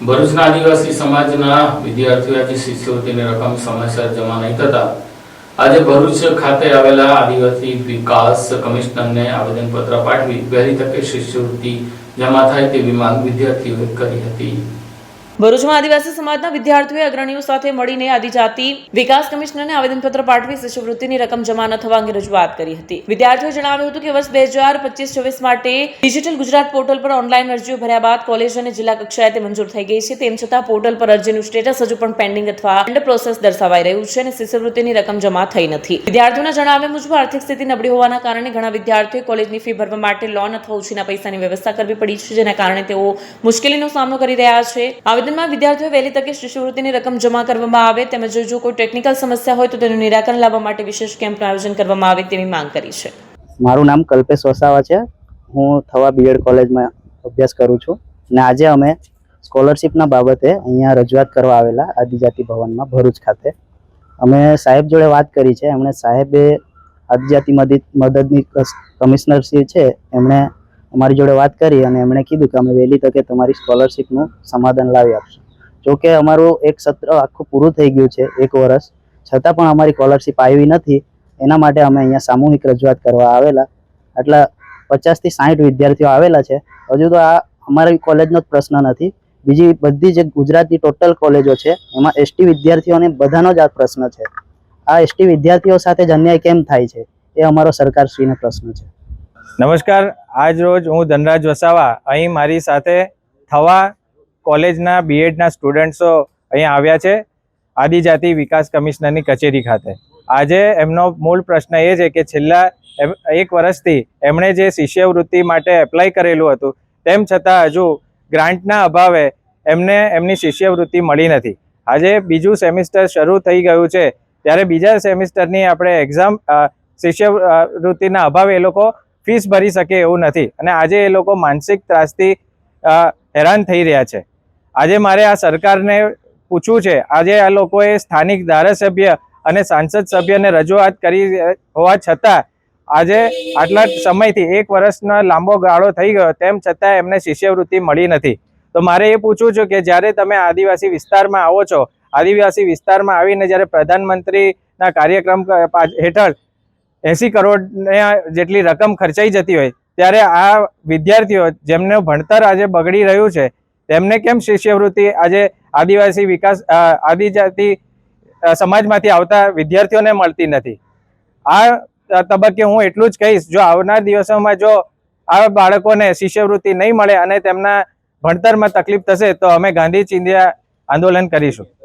ભરૂચના આદિવાસી સમાજના વિદ્યાર્થીઓ આજે શિષ્યવૃત્તિની રકમ સમયસર જમા નહીં થતા આજે ભરૂચ ખાતે આવેલા આદિવાસી વિકાસ કમિશનરને આવેદનપત્ર પાઠવી વહેલી તકે શિષ્યવૃત્તિ જમા થાય તેવી માંગ વિદ્યાર્થીઓએ કરી હતી। ભરૂચમાં આદિવાસી સમાજના વિદ્યાર્થીઓએ અગ્રણીઓ સાથે મળીને આદિજાતિ વિકાસ કમિશનરને આવેદનપત્ર પાઠવી શિષ્યવૃત્તિની રકમ જમા ન થવા અંગે રજૂઆત કરી હતી। વિદ્યાર્થીઓએ જણાવ્યું હતું કે વર્ષ 2025-26 માટે ડિજિટલ ગુજરાત પોર્ટલ પર ઓનલાઈન અરજીઓ ભર્યા બાદ કોલેજ અને જિલ્લા કક્ષાએ તે મંજૂર થઈ ગઈ છે, તેમ છતાં પોર્ટલ પર અરજીનું સ્ટેટસ હજુ પણ પેન્ડિંગ અથવા અંડર પ્રોસેસ દર્શાવાઈ રહ્યું છે અને શિષ્યવૃત્તિની રકમ જમા થઈ નથી। વિદ્યાર્થીઓના જણાવ્યા મુજબ આર્થિક સ્થિતિ નબળી હોવાના કારણે ઘણા વિદ્યાર્થીઓએ કોલેજની ફી ભરવા માટે લોન અથવા ઉછીના પૈસાની વ્યવસ્થા કરવી પડી છે, જેના કારણે તેઓ મુશ્કેલીનો સામનો કરી રહ્યા છે। આવેદનમાં વિદ્યાર્થીઓએ વહેલી તકે શિષ્યવૃત્તિની રકમ જમા કરવામાં આવે તેમજ જો કોઈ ટેકનિકલ સમસ્યા હોય તો તેનું નિરાકરણ લાવવા માટે વિશેષ કેમ્પનું આયોજન કરવામાં આવે તેવી માંગ કરી છે। મારું નામ કલ્પેશ વસાવા છે। હું થવા બીએડ કોલેજમાં અભ્યાસ કરું છું અને આજે અમે સ્કોલરશિપના બાબતે અહીંયા રજૂઆત કરવા આવેલા આદિજાતિ ભવનમાં ભરૂચ ખાતે। અમે સાહેબ જોડે વાત કરી છે। એમણે સાહેબે આદિજાતિ મદદની કમિશનરશ્રી છે એમણે અમારી જોડે વાત કરી અને એમણે કીધું કે અમે વહેલી તકે તમારી સ્કોલરશિપનું સમાધાન લાવી આપશું। જોકે અમારું એક સત્ર આખું પૂરું થઈ ગયું છે, 1 વર્ષ, છતાં પણ અમારી સ્કોલરશિપ આવી નથી। એના માટે અમે અહીંયા સામૂહિક રજૂઆત કરવા આવેલા। આટલા 50 થી 60 વિદ્યાર્થીઓ આવેલા છે। હજુ તો આ અમારી કોલેજનો જ પ્રશ્ન નથી, બીજી બધી જે ગુજરાતની ટોટલ કોલેજો છે એમાં એસટી વિદ્યાર્થીઓને બધાનો જ આ પ્રશ્ન છે। આ એસટી વિદ્યાર્થીઓ સાથે જ અન્યાય કેમ થાય છે એ અમારો સરકારશ્રીનો પ્રશ્ન છે। નમસ્કાર, આજ રોજ હું ધનરાજ વસાવા અહીં મારી સાથે થવા કોલેજના બીએડના સ્ટુડન્ટ્સો અહીં આવ્યા છે આદિજાતિ વિકાસ કમિશનરની કચેરી ખાતે। આજે એમનો મૂળ પ્રશ્ન એ છે કે છેલ્લા 1 વર્ષથી એમણે જે શિષ્યવૃત્તિ માટે એપ્લાય કરેલું હતું તેમ છતાં હજુ ગ્રાન્ટના અભાવે એમને એમની શિષ્યવૃત્તિ મળી નથી। આજે બીજું સેમિસ્ટર શરૂ થઈ ગયું છે ત્યારે બીજા સેમિસ્ટરની આપણે એક્ઝામ શિષ્યવૃત્તિના અભાવે એ લોકો ફીસ ભરી શકે એવું નથી અને આજે એ લોકો માનસિક ત્રાસથી હેરાન થઈ રહ્યા છે। આજે મારે આ સરકારને પૂછવું છે, આજે આ લોકોએ સ્થાનિક ધારાસભ્ય અને સાંસદ સભ્યને રજૂઆત કરી હોવા છતાં આજે આટલા સમયથી 1 વર્ષનો લાંબો ગાળો થઈ ગયો તેમ છતાં એમને શિષ્યવૃત્તિ મળી નથી। તો મારે એ પૂછવું છે કે જ્યારે તમે આદિવાસી વિસ્તારમાં આવો છો, આદિવાસી વિસ્તારમાં આવીને જ્યારે પ્રધાનમંત્રીના કાર્યક્રમ હેઠળ 80 કરોડ જેટલી રકમ ખર્ચાઈ જતી હોય ત્યારે આ વિદ્યાર્થીઓ જેમનું ભણતર આજે બગડી રહ્યું છે તેમને કેમ શિષ્યવૃત્તિ આજે આદિવાસી વિકાસ આદિજાતિ સમાજમાંથી આવતા વિદ્યાર્થીઓને મળતી નથી। આ તબક્કે હું એટલું જ કહીશ, જો આવનાર દિવસોમાં જો આ બાળકોને શિષ્યવૃત્તિ નહીં મળે અને તેમના ભણતરમાં તકલીફ થશે તો અમે ગાંધી ચિંધ્યા આંદોલન કરીશું।